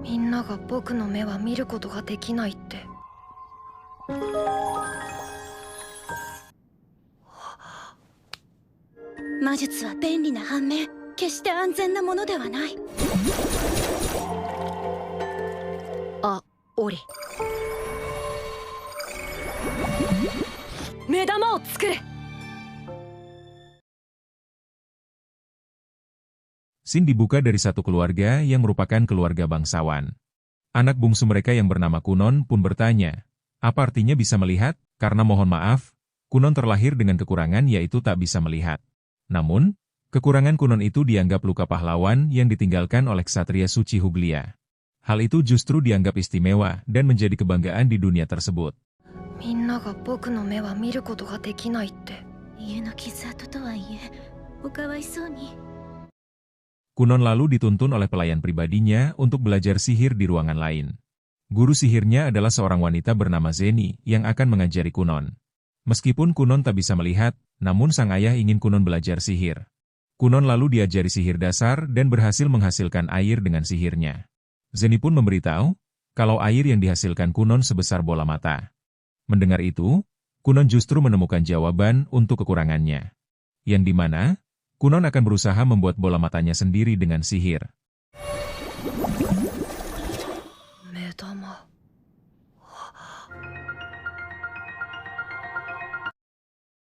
みんなが僕の目は見ることができないって。魔術は便利な反面、決して安全なものではない。あ、オリ。目玉を作る。Scene dibuka dari satu keluarga yang merupakan keluarga bangsawan. Anak bungsu mereka yang bernama Kunon pun bertanya, apa artinya bisa melihat? Karena mohon maaf, Kunon terlahir dengan kekurangan yaitu tak bisa melihat. Namun, kekurangan Kunon itu dianggap luka pahlawan yang ditinggalkan oleh ksatria suci Huglia. Hal itu justru dianggap istimewa dan menjadi kebanggaan di dunia tersebut. みんなが僕の目は見ることができないって。家の傷跡とはいえ、おかわいそうに。Kunon lalu dituntun oleh pelayan pribadinya untuk belajar sihir di ruangan lain. Guru sihirnya adalah seorang wanita bernama Zeni yang akan mengajari Kunon. Meskipun Kunon tak bisa melihat, namun sang ayah ingin Kunon belajar sihir. Kunon lalu diajari sihir dasar dan berhasil menghasilkan air dengan sihirnya. Zeni pun memberitahu, kalau air yang dihasilkan Kunon sebesar bola mata. Mendengar itu, Kunon justru menemukan jawaban untuk kekurangannya. Yang dimana, Kunon akan berusaha membuat bola matanya sendiri dengan sihir. Medama.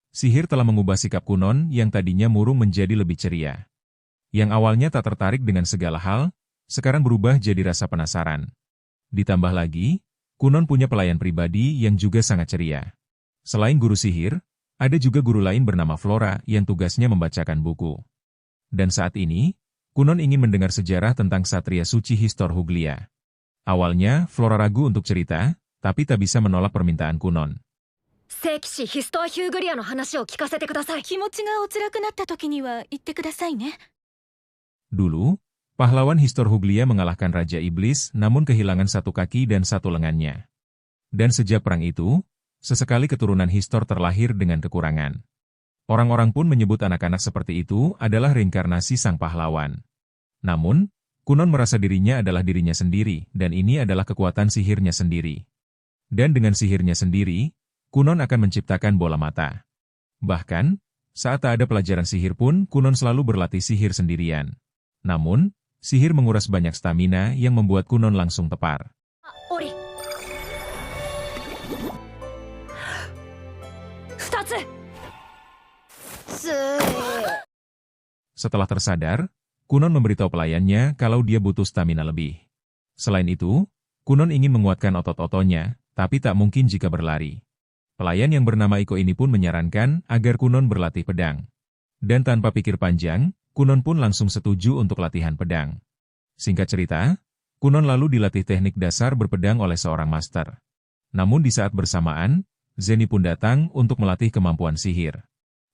Sihir telah mengubah sikap Kunon yang tadinya murung menjadi lebih ceria. Yang awalnya tak tertarik dengan segala hal, sekarang berubah jadi rasa penasaran. Ditambah lagi, Kunon punya pelayan pribadi yang juga sangat ceria. Selain guru sihir, ada juga guru lain bernama Flora yang tugasnya membacakan buku. Dan saat ini, Kunon ingin mendengar sejarah tentang Ksatria Suci Histor Huglia. Awalnya, Flora ragu untuk cerita, tapi tak bisa menolak permintaan Kunon. 聖騎士ヒストア・ヒューグリアの話を聞かせてください。気持ちがお辛くなった時には言ってくださいね。Dulu, pahlawan Histor Huglia mengalahkan Raja Iblis namun kehilangan satu kaki dan satu lengannya. Dan sejak perang itu, sesekali keturunan Histor terlahir dengan kekurangan. Orang-orang pun menyebut anak-anak seperti itu adalah reinkarnasi sang pahlawan. Namun, Kunon merasa dirinya adalah dirinya sendiri, dan ini adalah kekuatan sihirnya sendiri. Dan dengan sihirnya sendiri, Kunon akan menciptakan bola mata. Bahkan, saat tak ada pelajaran sihir pun, Kunon selalu berlatih sihir sendirian. Namun, sihir menguras banyak stamina yang membuat Kunon langsung tepar. Ori. 2つ. Setelah tersadar, Kunon memberitahu pelayannya kalau dia butuh stamina lebih. Selain itu, Kunon ingin menguatkan otot-ototnya, tapi tak mungkin jika berlari. Pelayan yang bernama Iko ini pun menyarankan agar Kunon berlatih pedang. Dan tanpa pikir panjang, Kunon pun langsung setuju untuk latihan pedang. Singkat cerita, Kunon lalu dilatih teknik dasar berpedang oleh seorang master. Namun di saat bersamaan, Zeni pun datang untuk melatih kemampuan sihir.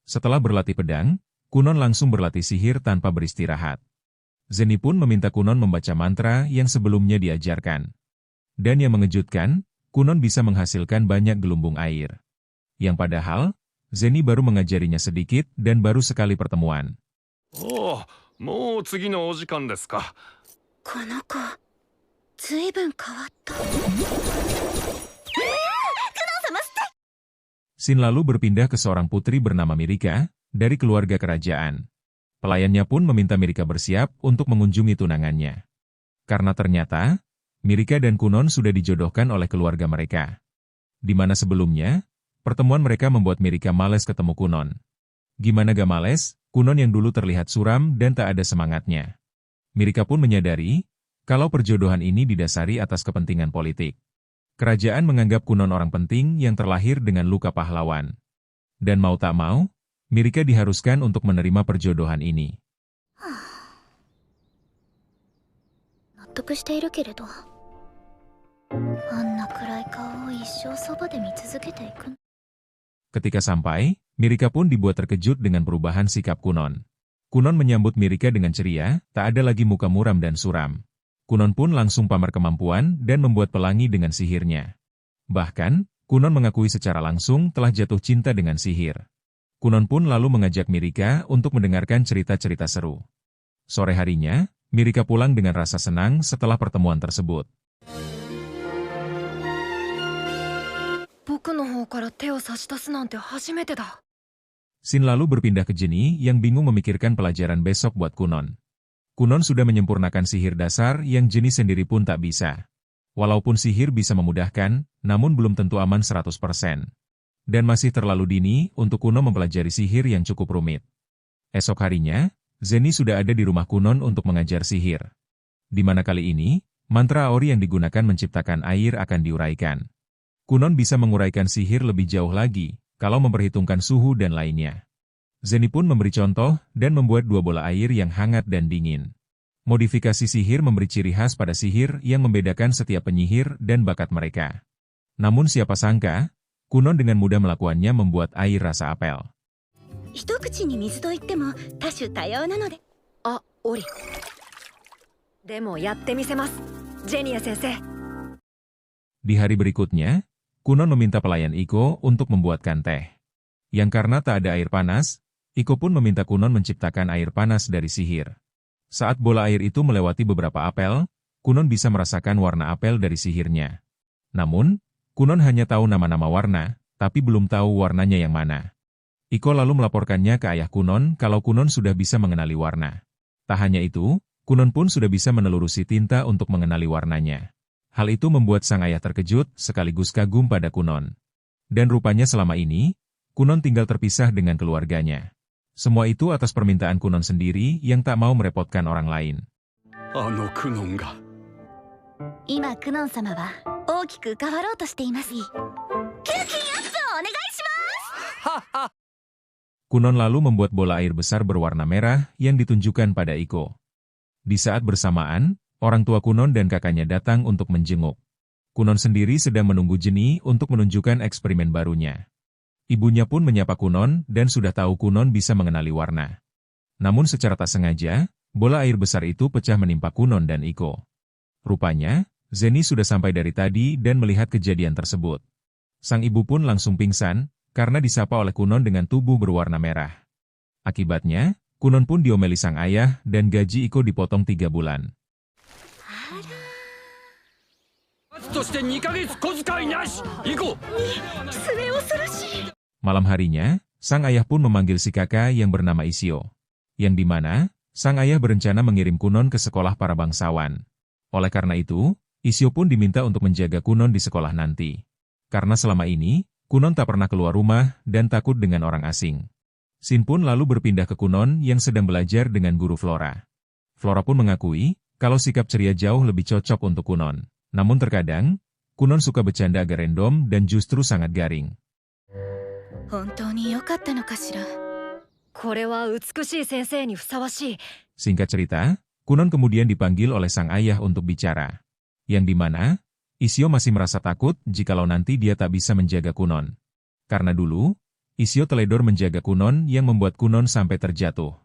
Setelah berlatih pedang, Kunon langsung berlatih sihir tanpa beristirahat. Zeni pun meminta Kunon membaca mantra yang sebelumnya diajarkan. Dan yang mengejutkan, Kunon bisa menghasilkan banyak gelombang air. Yang padahal, Zeni baru mengajarinya sedikit dan baru sekali pertemuan. Oh, もう次のお時間ですか。この子、ずいぶん変わった。Scene lalu berpindah ke seorang putri bernama Mirika, dari keluarga kerajaan. Pelayannya pun meminta Mirika bersiap untuk mengunjungi tunangannya. Karena ternyata, Mirika dan Kunon sudah dijodohkan oleh keluarga mereka. Di mana sebelumnya, pertemuan mereka membuat Mirika malas ketemu Kunon. Gimana gak males, Kunon yang dulu terlihat suram dan tak ada semangatnya. Mirika pun menyadari, kalau perjodohan ini didasari atas kepentingan politik. Kerajaan menganggap Kunon orang penting yang terlahir dengan luka pahlawan. Dan mau tak mau, Mirika diharuskan untuk menerima perjodohan ini. 納得しているけれど、あんな暗い顔を一生そばで見続けていく。 Ketika sampai, Mirika pun dibuat terkejut dengan perubahan sikap Kunon. Kunon menyambut Mirika dengan ceria, tak ada lagi muka muram dan suram. Kunon pun langsung pamer kemampuan dan membuat pelangi dengan sihirnya. Bahkan, Kunon mengakui secara langsung telah jatuh cinta dengan sihir. Kunon pun lalu mengajak Mirika untuk mendengarkan cerita-cerita seru. Sore harinya, Mirika pulang dengan rasa senang setelah pertemuan tersebut. 僕の方から手を差し出すなんて初めてだ。 Shin lalu berpindah ke Jenny yang bingung memikirkan pelajaran besok buat Kunon. Kunon sudah menyempurnakan sihir dasar yang Jenny sendiri pun tak bisa. Walaupun sihir bisa memudahkan, namun belum tentu aman 100%. Dan masih terlalu dini untuk Kunon mempelajari sihir yang cukup rumit. Esok harinya, Jenny sudah ada di rumah Kunon untuk mengajar sihir. Di mana kali ini, mantra Aori yang digunakan menciptakan air akan diuraikan. Kunon bisa menguraikan sihir lebih jauh lagi, kalau memperhitungkan suhu dan lainnya. Jenny pun memberi contoh dan membuat 2 bola air yang hangat dan dingin. Modifikasi sihir memberi ciri khas pada sihir yang membedakan setiap penyihir dan bakat mereka. Namun siapa sangka, Kunon dengan mudah melakukannya membuat air rasa apel. 一口に水といっても多種多様なので。あ、オリ。でもやってみせます、ジェニア先生。 Di hari berikutnya, Kunon meminta pelayan Iko untuk membuatkan teh. Yang karena tak ada air panas, Iko pun meminta Kunon menciptakan air panas dari sihir. Saat bola air itu melewati beberapa apel, Kunon bisa merasakan warna apel dari sihirnya. Namun, Kunon hanya tahu nama-nama warna, tapi belum tahu warnanya yang mana. Iko lalu melaporkannya ke ayah Kunon kalau Kunon sudah bisa mengenali warna. Tak hanya itu, Kunon pun sudah bisa menelurusi tinta untuk mengenali warnanya. Hal itu membuat sang ayah terkejut sekaligus kagum pada Kunon. Dan rupanya selama ini, Kunon tinggal terpisah dengan keluarganya. Semua itu atas permintaan Kunon sendiri yang tak mau merepotkan orang lain. クノンが。今クノン様は大きく変わろうとしています。キューキンアップをお願いします。 Kunon lalu membuat bola air besar berwarna merah yang ditunjukkan pada Iko. Di saat bersamaan, orang tua Kunon dan kakaknya datang untuk menjenguk. Kunon sendiri sedang menunggu Jenny untuk menunjukkan eksperimen barunya. Ibunya pun menyapa Kunon dan sudah tahu Kunon bisa mengenali warna. Namun secara tak sengaja, bola air besar itu pecah menimpa Kunon dan Iko. Rupanya, Jenny sudah sampai dari tadi dan melihat kejadian tersebut. Sang ibu pun langsung pingsan, karena disapa oleh Kunon dengan tubuh berwarna merah. Akibatnya, Kunon pun diomeli sang ayah dan gaji Iko dipotong 3 bulan. Malam harinya, sang ayah pun memanggil si kakak yang bernama Isio. Yang dimana, sang ayah berencana mengirim Kunon ke sekolah para bangsawan. Oleh karena itu, Isio pun diminta untuk menjaga Kunon di sekolah nanti. Karena selama ini, Kunon tak pernah keluar rumah dan takut dengan orang asing. Shin pun lalu berpindah ke Kunon yang sedang belajar dengan guru Flora. Flora pun mengakui, kalau sikap ceria jauh lebih cocok untuk Kunon. Namun terkadang, Kunon suka bercanda agak random dan justru sangat garing. 本当に良かったのかしら。これは美しい先生にふさわしい。 Singkat cerita, Kunon kemudian dipanggil oleh sang ayah untuk bicara. Yang dimana, Isio masih merasa takut jikalau nanti dia tak bisa menjaga Kunon. Karena dulu, Isio teledor menjaga Kunon yang membuat Kunon sampai terjatuh.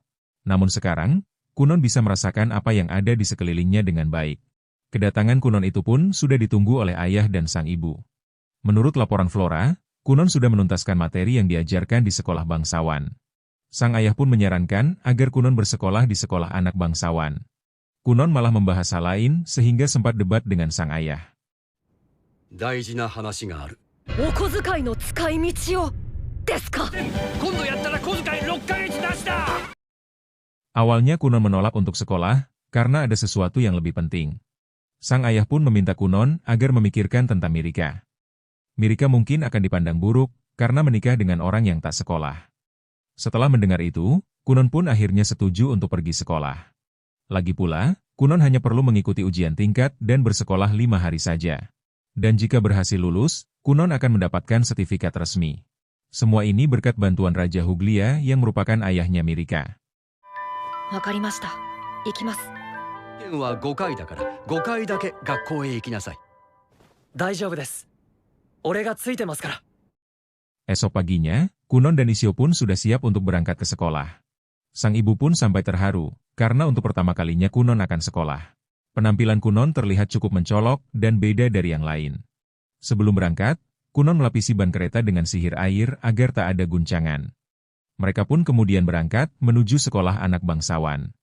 Namun sekarang, Kunon bisa merasakan apa yang ada di sekelilingnya dengan baik. Kedatangan Kunon itu pun sudah ditunggu oleh ayah dan sang ibu. Menurut laporan Flora, Kunon sudah menuntaskan materi yang diajarkan di sekolah bangsawan. Sang ayah pun menyarankan agar Kunon bersekolah di sekolah anak bangsawan. Kunon malah membahas hal lain sehingga sempat debat dengan sang ayah. 大事な話がある。お小遣いの使い道をですか。今度やったら小遣い6ヶ月なしだ。 Awalnya Kunon menolak untuk sekolah karena ada sesuatu yang lebih penting. Sang ayah pun meminta Kunon agar memikirkan tentang Mirika. Mirika mungkin akan dipandang buruk karena menikah dengan orang yang tak sekolah. Setelah mendengar itu, Kunon pun akhirnya setuju untuk pergi sekolah. Lagi pula, Kunon hanya perlu mengikuti ujian tingkat dan bersekolah 5 hari saja. Dan jika berhasil lulus, Kunon akan mendapatkan sertifikat resmi. Semua ini berkat bantuan Raja Huglia yang merupakan ayahnya Mirika. わかりました。行きます。試験は5回だから5回だけ学校へ行きなさい。大丈夫です。俺がついてますから。 Esok paginya, Kunon dan Isio pun sudah siap untuk berangkat ke sekolah. Sang ibu pun sampai terharu, karena untuk pertama kalinya Kunon akan sekolah. Penampilan Kunon terlihat cukup mencolok dan beda dari yang lain. Sebelum berangkat, Kunon melapisi ban kereta dengan sihir air agar tak ada guncangan. Mereka pun kemudian berangkat menuju sekolah anak bangsawan.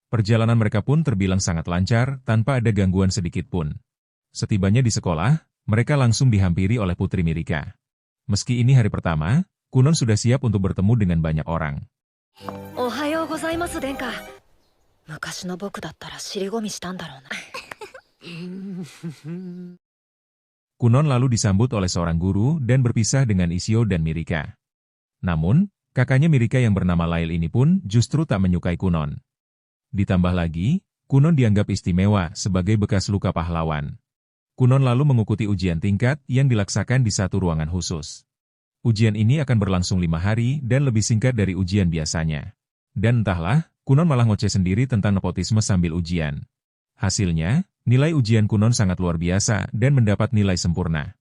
Perjalanan mereka pun terbilang sangat lancar tanpa ada gangguan sedikit pun. Setibanya di sekolah, mereka langsung dihampiri oleh Putri Mirika. Meski ini hari pertama, Kunon sudah siap untuk bertemu dengan banyak orang. おはようございます殿下。昔の僕だったら尻込みしたんだろうな。Kunon lalu disambut oleh seorang guru dan berpisah dengan Isio dan Mirika. Namun, kakaknya Mirika yang bernama Lail ini pun justru tak menyukai Kunon. Ditambah lagi, Kunon dianggap istimewa sebagai bekas luka pahlawan. Kunon lalu mengikuti ujian tingkat yang dilaksanakan di satu ruangan khusus. Ujian ini akan berlangsung 5 hari dan lebih singkat dari ujian biasanya. Dan entahlah, Kunon malah ngoceh sendiri tentang nepotisme sambil ujian. Hasilnya, nilai ujian Kunon sangat luar biasa dan mendapat nilai sempurna.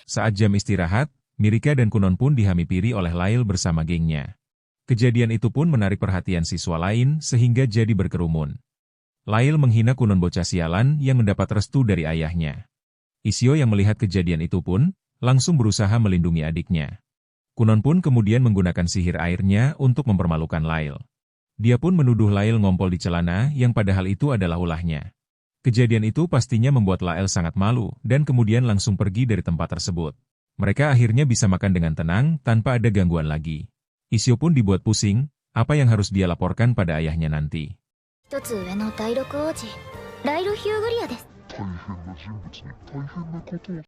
Saat jam istirahat, Mirika dan Kunon pun dihampiri oleh Lail bersama gengnya. Kejadian itu pun menarik perhatian siswa lain sehingga jadi berkerumun. Lail menghina Kunon bocah sialan yang mendapat restu dari ayahnya. Isio yang melihat kejadian itu pun langsung berusaha melindungi adiknya. Kunon pun kemudian menggunakan sihir airnya untuk mempermalukan Lail. Dia pun menuduh Lail ngompol di celana yang padahal itu adalah ulahnya. Kejadian itu pastinya membuat Lail sangat malu dan kemudian langsung pergi dari tempat tersebut. Mereka akhirnya bisa makan dengan tenang tanpa ada gangguan lagi. Isio pun dibuat pusing, apa yang harus dia laporkan pada ayahnya nanti. 一つ上の第六王子ライル・ヒューグリアです。大変な人物に大変なことを